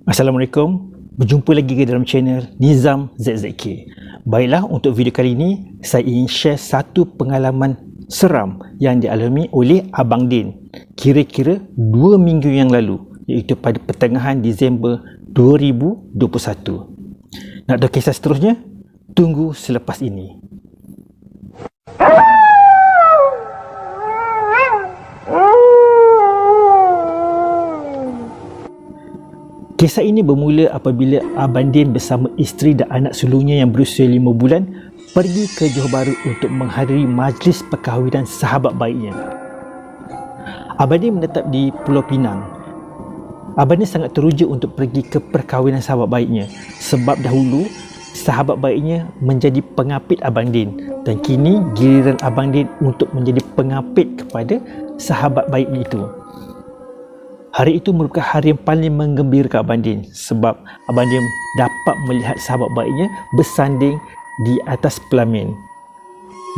Assalamualaikum, berjumpa lagi dalam channel Nizam ZZK. Baiklah, untuk video kali ini saya ingin share satu pengalaman seram yang dialami oleh Abang Din kira-kira 2 minggu yang lalu, iaitu pada pertengahan Disember 2021. Nak tahu kisah seterusnya? Tunggu selepas ini. Kisah ini bermula apabila Abang Din bersama isteri dan anak sulungnya yang berusia 5 bulan pergi ke Johor Bahru untuk menghadiri majlis perkahwinan sahabat baiknya. Abang Din menetap di Pulau Pinang. Abang Din sangat teruja untuk pergi ke perkahwinan sahabat baiknya sebab dahulu sahabat baiknya menjadi pengapit Abang Din dan kini giliran Abang Din untuk menjadi pengapit kepada sahabat baiknya itu. Hari itu merupakan hari yang paling menggembirakan Abang Din sebab Abang Din dapat melihat sahabat baiknya bersanding di atas pelamin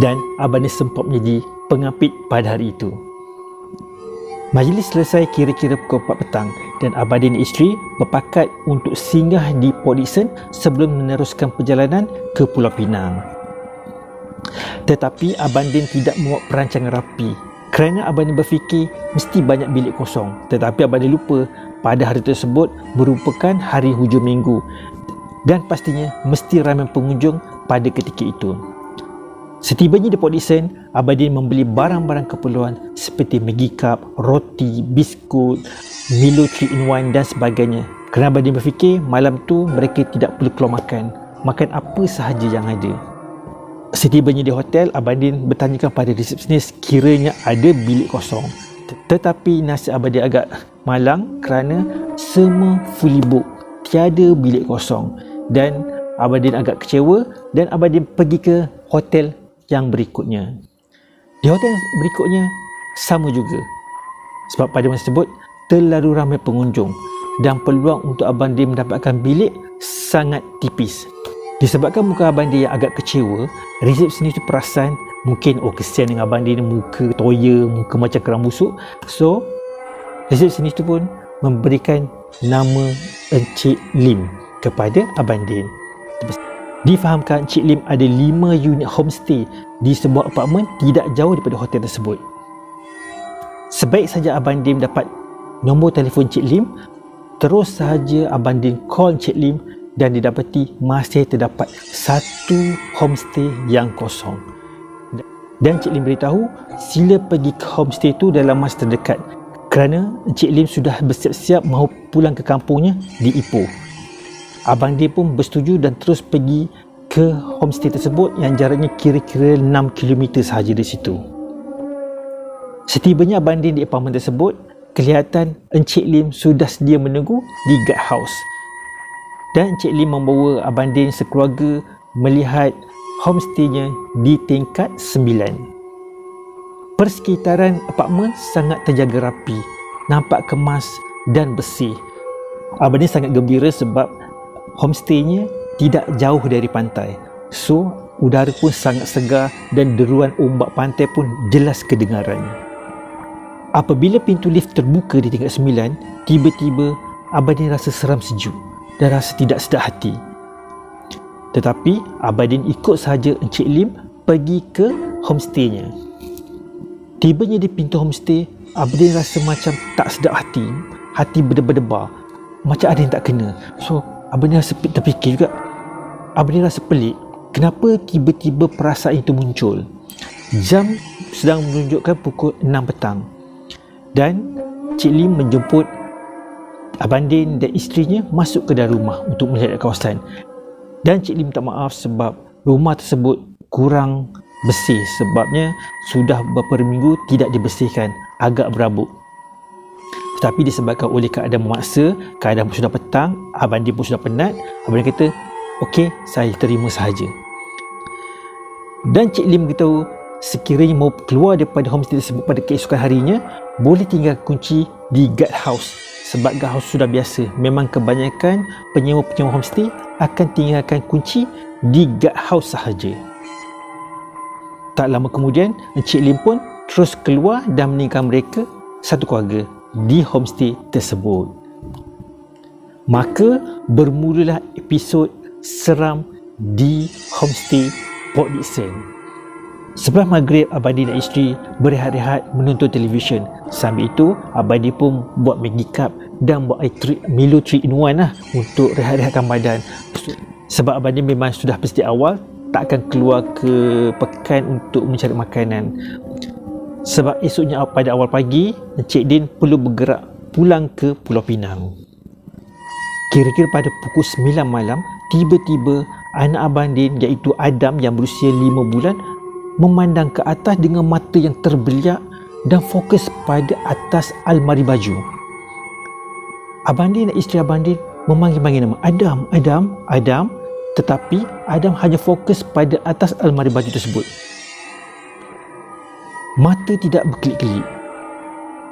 dan Abang Din sempat menjadi pengapit pada hari itu. Majlis selesai kira-kira pukul 4 petang dan Abang Din isteri berpakat untuk singgah di Port Dickson sebelum meneruskan perjalanan ke Pulau Pinang. Tetapi Abang Din tidak membuat perancangan rapi kerana Abang Din berfikir mesti banyak bilik kosong, tetapi Abang Din lupa pada hari tersebut merupakan hari hujung minggu dan pastinya mesti ramai pengunjung pada ketika itu. Setibanya di Port Dickson, Abang Din membeli barang-barang keperluan seperti Maggi Cup, roti, biskut, Milo 3-in-1 dan sebagainya. Kerana Abang Din berfikir malam tu mereka tidak perlu keluar makan apa sahaja yang ada. Setibanya di hotel, Abang Din bertanyakan pada resepsionis kiranya ada bilik kosong. Tetapi nasib Abang Din agak malang kerana semua fully book, tiada bilik kosong. Dan Abang Din agak kecewa dan Abang Din pergi ke hotel yang berikutnya. Di hotel berikutnya sama juga sebab pada masa tersebut terlalu ramai pengunjung dan peluang untuk Abang Din mendapatkan bilik sangat tipis. Disebabkan muka Abang Din yang agak kecewa, resepsionis tu perasan mungkin kesian dengan Abang Din, muka toya, muka macam kerang busuk. So resepsionis tu pun memberikan nama Encik Lim kepada Abang Din. Difahamkan Encik Lim ada 5 unit homestay di sebuah apartmen tidak jauh daripada hotel tersebut. Sebaik saja Abang Din dapat nombor telefon Encik Lim, terus sahaja Abang Din call Encik Lim dan didapati masih terdapat satu homestay yang kosong. Dan Encik Lim beritahu sila pergi ke homestay itu dalam masa terdekat kerana Encik Lim sudah bersiap-siap mahu pulang ke kampungnya di Ipoh. Abang Din pun bersetuju dan terus pergi ke homestay tersebut yang jaraknya kira-kira 6 km sahaja dari situ. Setibanya Abang Din di apartmen tersebut, kelihatan Encik Lim sudah sedia menunggu di guard house. Dan Encik Lim membawa Abang Din sekeluarga melihat homestaynya di tingkat 9. Persekitaran apartmen sangat terjaga rapi, nampak kemas dan bersih. Abang Din sangat gembira sebab homestaynya tidak jauh dari pantai. So, udara pun sangat segar dan deruan ombak pantai pun jelas kedengaran. Apabila pintu lift terbuka di tingkat 9, tiba-tiba Abang Din rasa seram sejuk dan rasa tidak sedap hati. Tetapi Abang Din ikut sahaja Encik Lim pergi ke homestaynya. Tibanya di pintu homestay, Abang Din rasa macam tak sedap hati. Hati berdebar-debar, macam ada yang tak kena. So Abang Din rasa terfikir juga. Abang Din rasa pelik, kenapa tiba-tiba perasaan itu muncul. Jam sedang menunjukkan pukul 6 petang dan Encik Lim menjemput Abang Din dan isterinya masuk ke dalam rumah untuk melihat kawasan. Dan Encik Lim minta maaf sebab rumah tersebut kurang bersih sebabnya sudah beberapa minggu tidak dibersihkan, agak berabuk. Tetapi disebabkan oleh keadaan memaksa, keadaan pun sudah petang, Abang Din pun sudah penat, Abang Din kata, okey, saya terima sahaja. Dan Encik Lim beritahu sekiranya mau keluar daripada homestay tersebut pada keesokan harinya, boleh tinggal kunci di guard house. Sebab guard house sudah biasa, memang kebanyakan penyewa-penyewa homestay akan tinggalkan kunci di guard house sahaja. Tak lama kemudian, Encik Lim pun terus keluar dan meninggalkan mereka satu keluarga di homestay tersebut. Maka bermulalah episod seram di homestay Port Dickson. Sebelah maghrib, Abang Din dan isteri berehat-rehat menonton televisyen. Sambil itu, Abang Din pun buat Maggi Cup dan buat Milo 3 in 1 lah untuk rehat-rehatkan badan. Sebab Abang Din memang sudah pasti awal takkan keluar ke pekan untuk mencari makanan. Sebab esoknya pada awal pagi, Encik Din perlu bergerak pulang ke Pulau Pinang. Kira-kira pada pukul 9 malam, tiba-tiba anak Abang Din iaitu Adam yang berusia 5 bulan memandang ke atas dengan mata yang terbeliak dan fokus pada atas almari baju. Abang Din dan isteri Abang Din memanggil-manggil nama Adam, Adam, Adam, tetapi Adam hanya fokus pada atas almari baju tersebut. Mata tidak berkelip-kelip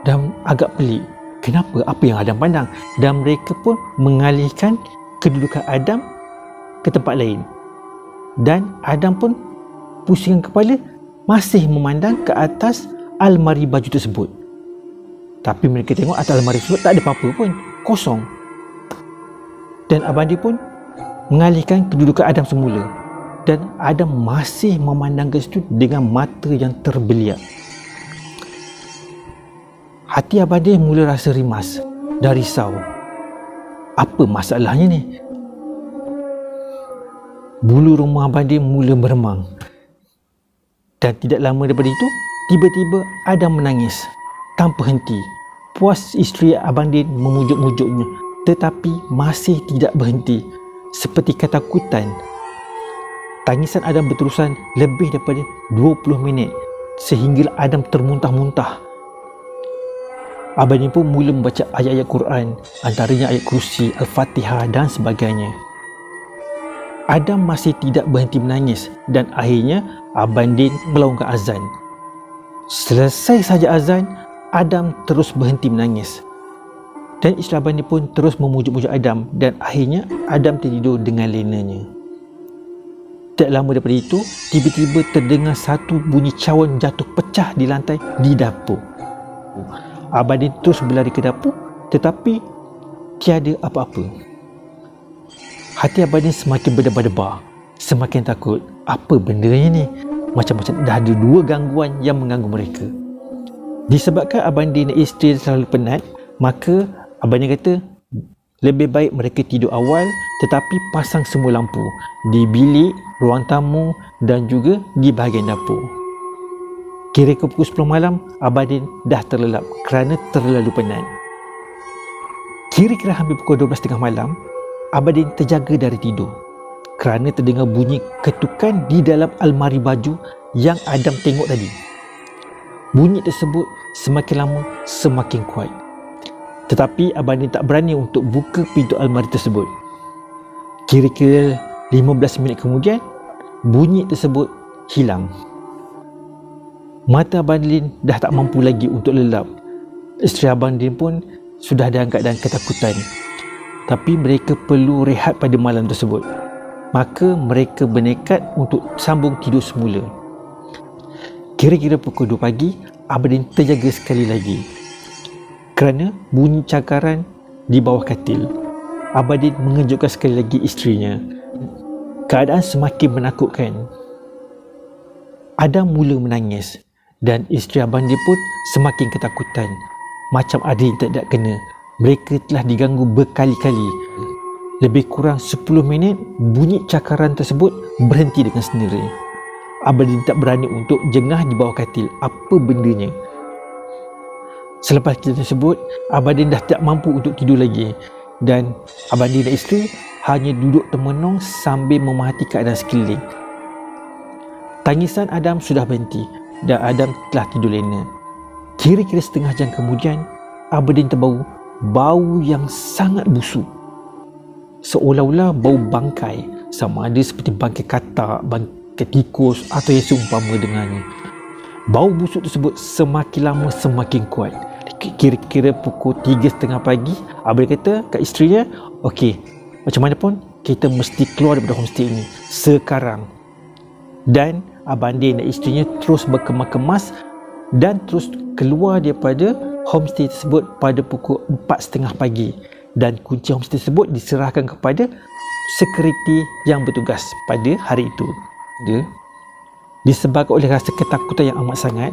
dan agak pelik. Kenapa? Apa yang Adam pandang? Dan mereka pun mengalihkan kedudukan Adam ke tempat lain. Dan Adam pun pusingkan kepala, masih memandang ke atas almari baju tersebut. Tapi mereka tengok atas almari tersebut tak ada apa-apa pun, kosong. Dan Abang Din pun mengalihkan kedudukan Adam semula. Dan Adam masih memandang ke situ dengan mata yang terbeliak. Hati Abang Din mula rasa rimas dan risau. Apa masalahnya ni? Bulu rumah Abang Din mula meremang. Dan tidak lama daripada itu, tiba-tiba Adam menangis tanpa henti. Puas isteri Abang Din memujuk-mujuknya, tetapi masih tidak berhenti. Seperti ketakutan. Tangisan Adam berterusan lebih daripada 20 minit sehingga Adam termuntah-muntah. Abang Din pun mula membaca ayat-ayat Quran, antaranya ayat Kursi, Al-Fatihah dan sebagainya. Adam masih tidak berhenti menangis dan akhirnya Abang Din melaungkan azan. Selesai saja azan, Adam terus berhenti menangis. Dan isteri Abang Din pun terus memujuk-mujuk Adam dan akhirnya Adam tertidur dengan lenanya. Tak lama daripada itu, tiba-tiba terdengar satu bunyi cawan jatuh pecah di lantai di dapur. Abang Din terus berlari ke dapur tetapi tiada apa-apa. Hati Abang Din semakin berdebar-debar, semakin takut. Apa bendanya ni? Macam-macam dah ada 2 gangguan yang mengganggu mereka. Disebabkan Abang Din dan isteri terlalu penat, maka Abang Din kata lebih baik mereka tidur awal tetapi pasang semua lampu di bilik, ruang tamu dan juga di bahagian dapur. Kira ke pukul 10 malam, Abang Din dah terlelap kerana terlalu penat. Kira-kira hampir pukul 12.30 malam, Abang Din terjaga dari tidur kerana terdengar bunyi ketukan di dalam almari baju yang Adam tengok tadi. Bunyi tersebut semakin lama semakin kuat. Tetapi Abang Din tak berani untuk buka pintu almari tersebut. Kira-kira 15 minit kemudian, bunyi tersebut hilang. Mata Abang Din dah tak mampu lagi untuk lelap. Isteri Abang Din pun sudah dalam keadaan ketakutan. Tapi mereka perlu rehat pada malam tersebut. Maka mereka bernekat untuk sambung tidur semula. Kira-kira pukul 2 pagi, Abang Din terjaga sekali lagi kerana bunyi cakaran di bawah katil. Abang Din mengejutkan sekali lagi isterinya. Keadaan semakin menakutkan. Adam mula menangis dan isteri Abang Din pun semakin ketakutan. Macam ada yang tak kena. Mereka telah diganggu berkali-kali. Lebih kurang 10 minit, bunyi cakaran tersebut berhenti dengan sendiri. Abang Din tak berani untuk jengah di bawah katil. Apa bendanya? Selepas kejadian tersebut, Abang Din dah tak mampu untuk tidur lagi. Dan Abang Din dan isteri hanya duduk termenung sambil memerhati keadaan sekeliling. Tangisan Adam sudah berhenti dan Adam telah tidur lena. Kira-kira setengah jam kemudian, Abang Din terbau bau yang sangat busuk. Seolah-olah bau bangkai, sama ada seperti bangkai katak, bangkai tikus atau yang seumpama dengannya. Bau busuk tersebut semakin lama semakin kuat. Kira-kira pukul 3.30 pagi, Abang Din kata kat isterinya, okey, macam mana pun kita mesti keluar daripada homestay ini sekarang. Dan Abang Din dan isterinya terus berkemas-kemas dan terus keluar daripada homestay tersebut pada pukul 4.30 pagi dan kunci homestay tersebut diserahkan kepada security yang bertugas pada hari itu. Disebabkan oleh rasa ketakutan yang amat sangat,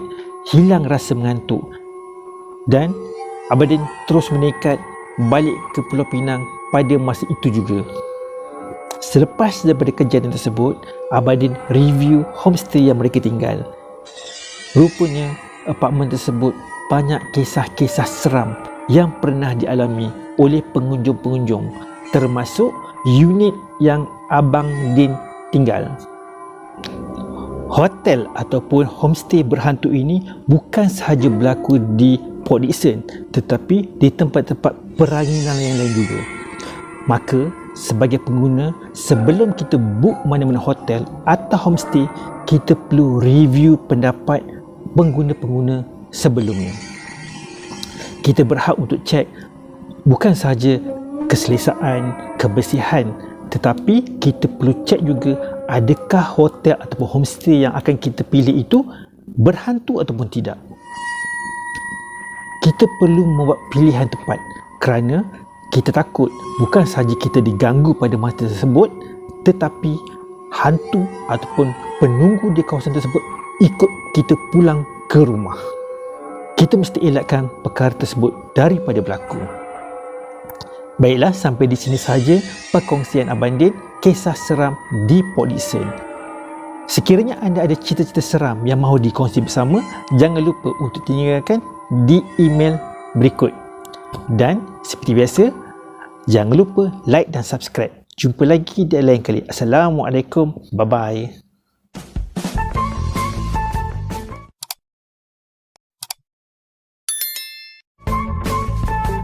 hilang rasa mengantuk, dan Abadin terus menekat balik ke Pulau Pinang pada masa itu juga. Selepas daripada kejadian tersebut, Abadin review homestay yang mereka tinggal. Rupanya apartmen tersebut banyak kisah-kisah seram yang pernah dialami oleh pengunjung-pengunjung, termasuk unit yang Abang Din tinggal. Hotel ataupun homestay berhantu ini bukan sahaja berlaku di Port Dickson, tetapi di tempat-tempat peranginan yang lain juga. Maka sebagai pengguna, sebelum kita book mana-mana hotel atau homestay, kita perlu review pendapat pengguna-pengguna sebelumnya. Kita berhak untuk cek bukan sahaja keselesaan, kebersihan, tetapi kita perlu cek juga adakah hotel ataupun homestay yang akan kita pilih itu berhantu ataupun tidak. Kita perlu membuat pilihan tepat kerana kita takut bukan sahaja kita diganggu pada masa tersebut, tetapi hantu ataupun penunggu di kawasan tersebut ikut kita pulang ke rumah. Kita mesti elakkan perkara tersebut daripada berlaku. Baiklah, sampai di sini sahaja perkongsian Abang Din kisah seram di Port Dickson. Sekiranya anda ada cerita-cerita seram yang mahu dikongsi bersama, jangan lupa untuk tinggalkan di email berikut. Dan seperti biasa, jangan lupa like dan subscribe. Jumpa lagi di lain kali. Assalamualaikum. Bye-bye.